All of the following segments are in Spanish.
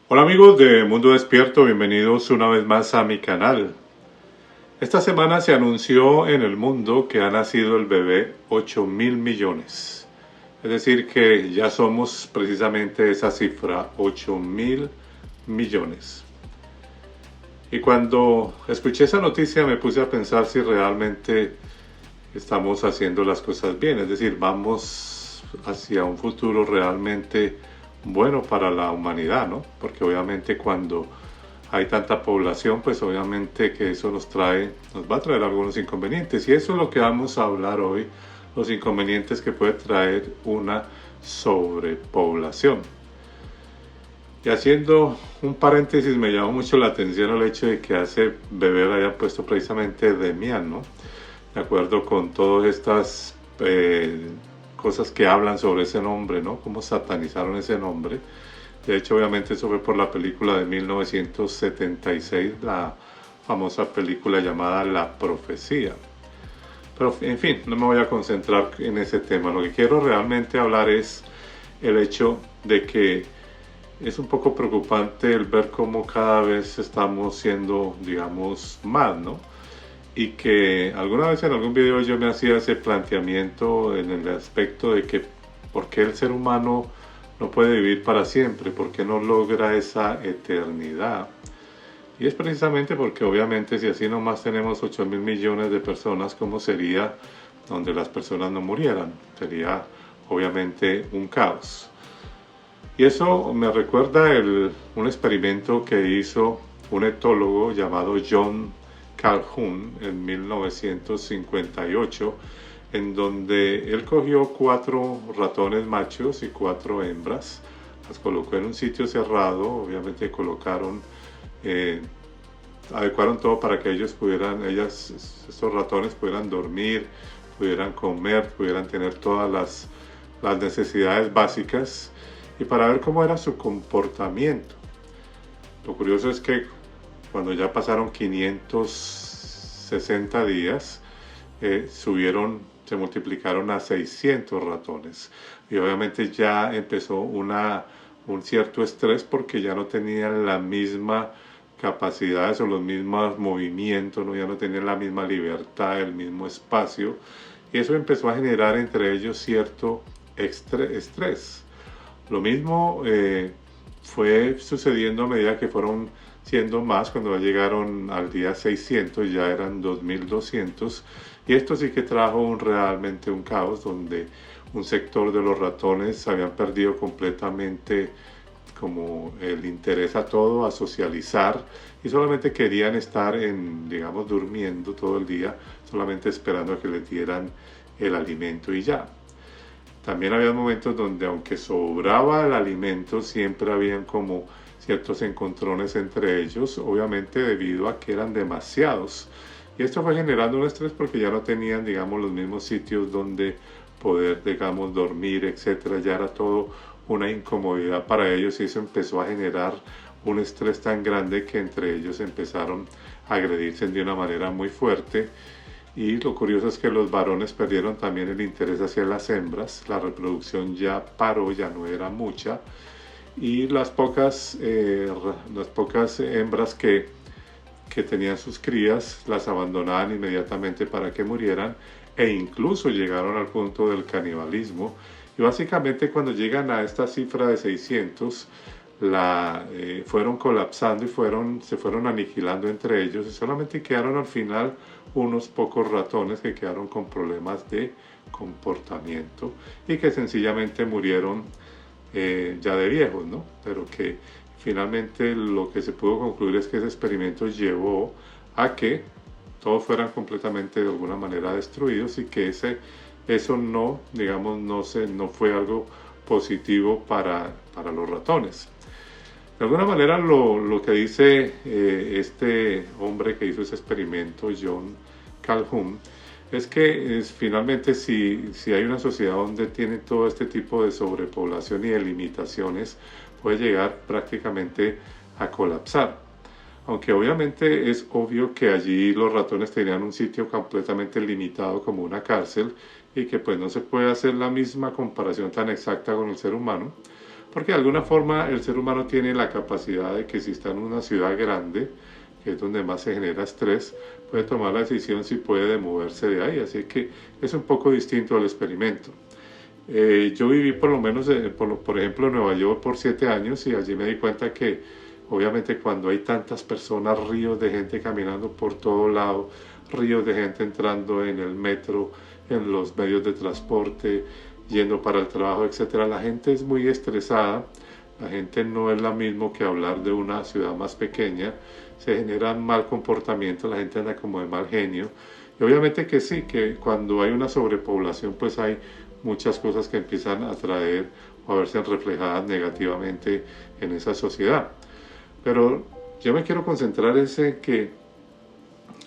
Hola amigos de Mundo Despierto, bienvenidos una vez más a mi canal. Esta semana se anunció en el mundo que ha nacido el bebé 8.000 millones. Es decir que ya somos precisamente esa cifra, 8.000 millones. Y cuando escuché esa noticia me puse a pensar si realmente estamos haciendo las cosas bien. Es decir, vamos hacia un futuro realmente bueno para la humanidad, ¿no? Porque obviamente cuando hay tanta población, pues obviamente que eso nos va a traer algunos inconvenientes. Y eso es lo que vamos a hablar hoy, los inconvenientes que puede traer una sobrepoblación. Y haciendo un paréntesis, me llamó mucho la atención el hecho de que hace Beber haya puesto precisamente Demian, ¿no? De acuerdo con todas estas cosas que hablan sobre ese nombre, ¿no? Cómo satanizaron ese nombre. De hecho, obviamente eso fue por la película de 1976, la famosa película llamada La Profecía. Pero, en fin, no me voy a concentrar en ese tema. Lo que quiero realmente hablar es el hecho de que es un poco preocupante el ver cómo cada vez estamos siendo, digamos, más, ¿no? Y que alguna vez en algún video yo me hacía ese planteamiento en el aspecto de que por qué el ser humano no puede vivir para siempre, por qué no logra esa eternidad. Y es precisamente porque obviamente si así nomás tenemos 8.000 millones de personas, ¿cómo sería donde las personas no murieran? Sería obviamente un caos. Y eso me recuerda un experimento que hizo un etólogo llamado John Calhoun en 1958, en donde él cogió 4 ratones machos y 4 hembras, las colocó en un sitio cerrado, obviamente adecuaron todo para que estos ratones pudieran dormir, pudieran comer, pudieran tener todas las necesidades básicas y para ver cómo era su comportamiento. Lo curioso es que cuando ya pasaron 560 días, se multiplicaron a 600 ratones. Y obviamente ya empezó un cierto estrés porque ya no tenían la misma capacidades o los mismos movimientos, ¿no? Ya no tenían la misma libertad, el mismo espacio. Y eso empezó a generar entre ellos cierto estrés. Lo mismo fue sucediendo a medida que fueron siendo más, cuando llegaron al día 600 ya eran 2.200 y esto sí que trajo realmente un caos donde un sector de los ratones habían perdido completamente como el interés a todo, a socializar y solamente querían estar digamos, durmiendo todo el día, solamente esperando a que les dieran el alimento y ya. También había momentos donde aunque sobraba el alimento, siempre habían como ciertos encontrones entre ellos, obviamente debido a que eran demasiados. Y esto fue generando un estrés porque ya no tenían, digamos, los mismos sitios donde poder, digamos, dormir, etcétera. Ya era todo una incomodidad para ellos y eso empezó a generar un estrés tan grande que entre ellos empezaron a agredirse de una manera muy fuerte. Y lo curioso es que los varones perdieron también el interés hacia las hembras, la reproducción ya paró, ya no era mucha, y las pocas hembras que tenían sus crías las abandonaban inmediatamente para que murieran e incluso llegaron al punto del canibalismo. Y básicamente cuando llegan a esta cifra de 600, fueron colapsando y se fueron aniquilando entre ellos y solamente quedaron al final unos pocos ratones que quedaron con problemas de comportamiento y que sencillamente murieron ya de viejos, ¿no? Pero que finalmente lo que se pudo concluir es que ese experimento llevó a que todos fueran completamente de alguna manera destruidos y que eso no, digamos, no fue algo positivo para los ratones. De alguna manera lo que dice este hombre que hizo ese experimento, John Calhoun, es que finalmente si hay una sociedad donde tiene todo este tipo de sobrepoblación y de limitaciones, puede llegar prácticamente a colapsar. Aunque obviamente es obvio que allí los ratones tenían un sitio completamente limitado como una cárcel y que pues no se puede hacer la misma comparación tan exacta con el ser humano, porque de alguna forma el ser humano tiene la capacidad de que si está en una ciudad grande, que es donde más se genera estrés, puede tomar la decisión si puede moverse de ahí, así que es un poco distinto al experimento. Yo viví por lo menos, por ejemplo, en Nueva York por 7 años y allí me di cuenta que obviamente cuando hay tantas personas, ríos de gente caminando por todo lado, ríos de gente entrando en el metro, en los medios de transporte, yendo para el trabajo, etcétera, la gente es muy estresada, la gente no es la misma que hablar de una ciudad más pequeña, se genera mal comportamiento, la gente anda como de mal genio, y obviamente que sí, que cuando hay una sobrepoblación pues hay muchas cosas que empiezan a traer o a verse reflejadas negativamente en esa sociedad. Pero yo me quiero concentrar en que,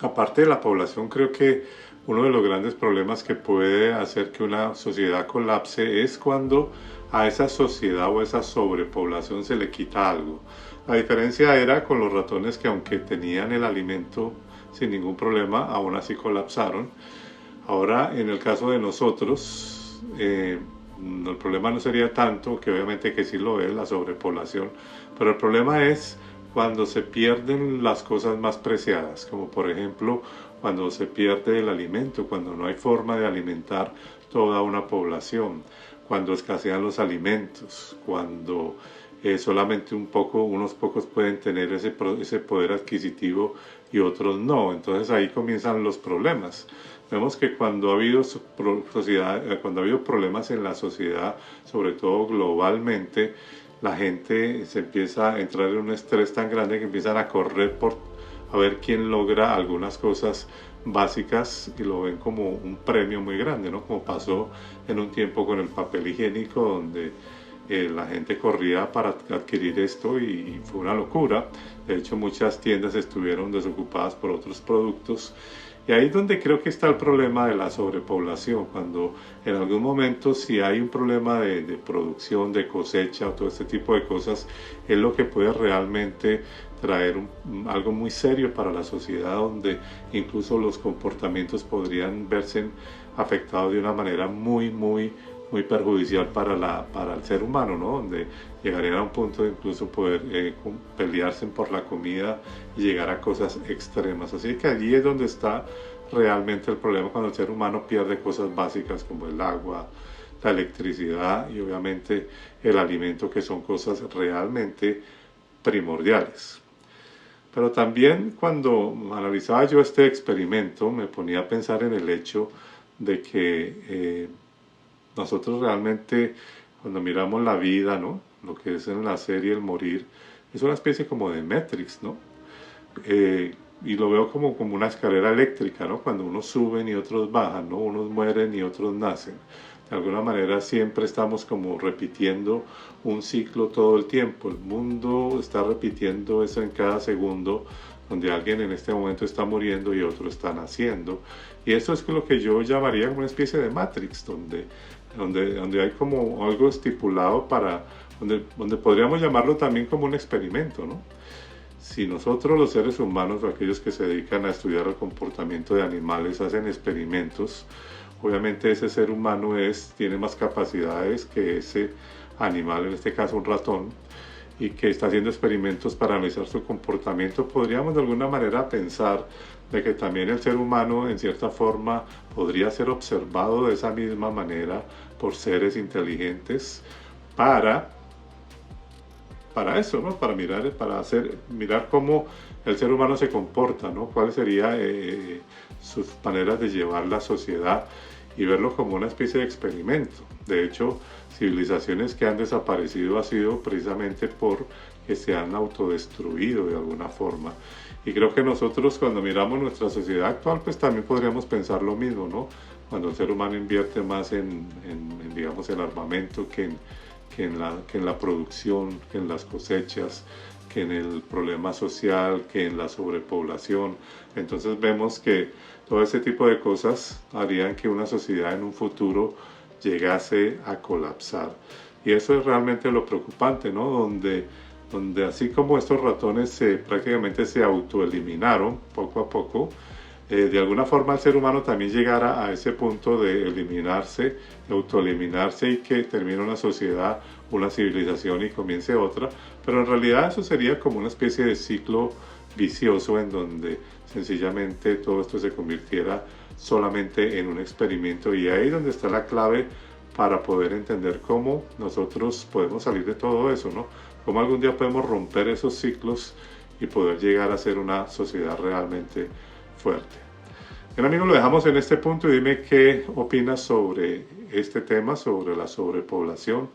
aparte de la población, creo que uno de los grandes problemas que puede hacer que una sociedad colapse es cuando a esa sociedad o a esa sobrepoblación se le quita algo. La diferencia era con los ratones que aunque tenían el alimento sin ningún problema, aún así colapsaron. Ahora, en el caso de nosotros, el problema no sería tanto, que obviamente que sí lo es, la sobrepoblación, pero el problema es cuando se pierden las cosas más preciadas, como por ejemplo cuando se pierde el alimento, cuando no hay forma de alimentar toda una población, cuando escasean los alimentos, cuando solamente unos pocos pueden tener ese poder adquisitivo y otros no. Entonces ahí comienzan los problemas. Vemos que cuando ha habido problemas en la sociedad, sobre todo globalmente, la gente se empieza a entrar en un estrés tan grande que empiezan a correr a ver quién logra algunas cosas básicas y lo ven como un premio muy grande, ¿no? Como pasó en un tiempo con el papel higiénico, donde la gente corría para adquirir esto y fue una locura. De hecho, muchas tiendas estuvieron desocupadas por otros productos. Y ahí es donde creo que está el problema de la sobrepoblación, cuando en algún momento si hay un problema de producción, de cosecha o todo este tipo de cosas, es lo que puede realmente traer algo muy serio para la sociedad, donde incluso los comportamientos podrían verse afectados de una manera muy perjudicial para el ser humano, ¿no? Donde llegarían a un punto de incluso poder pelearse por la comida y llegar a cosas extremas. Así que allí es donde está realmente el problema, cuando el ser humano pierde cosas básicas como el agua, la electricidad y obviamente el alimento, que son cosas realmente primordiales. Pero también cuando analizaba yo este experimento me ponía a pensar en el hecho de que nosotros realmente, cuando miramos la vida, ¿no? Lo que es en la serie el morir, es una especie como de Matrix, ¿no? Y lo veo como una escalera eléctrica, ¿no? Cuando unos suben y otros bajan, ¿no? Unos mueren y otros nacen. De alguna manera siempre estamos como repitiendo un ciclo todo el tiempo. El mundo está repitiendo eso en cada segundo, donde alguien en este momento está muriendo y otro está naciendo. Y eso es lo que yo llamaría como una especie de Matrix, donde hay como algo estipulado donde podríamos llamarlo también como un experimento, ¿no? Si nosotros los seres humanos o aquellos que se dedican a estudiar el comportamiento de animales hacen experimentos, obviamente ese ser humano tiene más capacidades que ese animal, en este caso un ratón, y que está haciendo experimentos para analizar su comportamiento, podríamos de alguna manera pensar de que también el ser humano en cierta forma podría ser observado de esa misma manera por seres inteligentes para eso, ¿no? Para mirar cómo el ser humano se comporta, ¿no? Cuáles serían sus maneras de llevar la sociedad y verlo como una especie de experimento. De hecho, civilizaciones que han desaparecido ha sido precisamente porque se han autodestruido de alguna forma. Y creo que nosotros, cuando miramos nuestra sociedad actual, pues también podríamos pensar lo mismo, ¿no? Cuando el ser humano invierte más digamos, en armamento que en la producción, que en las cosechas, que en el problema social, que en la sobrepoblación. Entonces vemos que todo ese tipo de cosas harían que una sociedad en un futuro llegase a colapsar. Y eso es realmente lo preocupante, ¿no? Donde donde así como estos ratones prácticamente se autoeliminaron poco a poco, de alguna forma el ser humano también llegara a ese punto de eliminarse, de autoeliminarse y que termine una sociedad, una civilización y comience otra, pero en realidad eso sería como una especie de ciclo vicioso en donde sencillamente todo esto se convirtiera solamente en un experimento, y ahí es donde está la clave para poder entender cómo nosotros podemos salir de todo eso, ¿no? Cómo algún día podemos romper esos ciclos y poder llegar a ser una sociedad realmente fuerte. Bien, amigos, lo dejamos en este punto y dime qué opinas sobre este tema, sobre la sobrepoblación.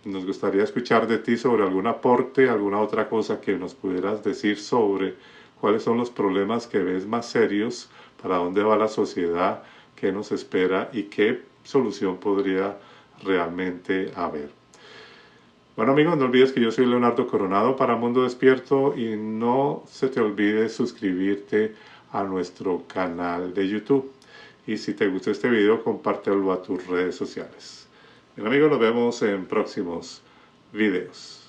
Nos gustaría escuchar de ti sobre algún aporte, alguna otra cosa que nos pudieras decir sobre cuáles son los problemas que ves más serios, para dónde va la sociedad, qué nos espera y qué solución podría realmente haber. Bueno, amigos, no olvides que yo soy Leonardo Coronado para Mundo Despierto, y no se te olvide suscribirte a nuestro canal de YouTube. Y si te gustó este video, compártelo a tus redes sociales. Bien, amigos, nos vemos en próximos videos.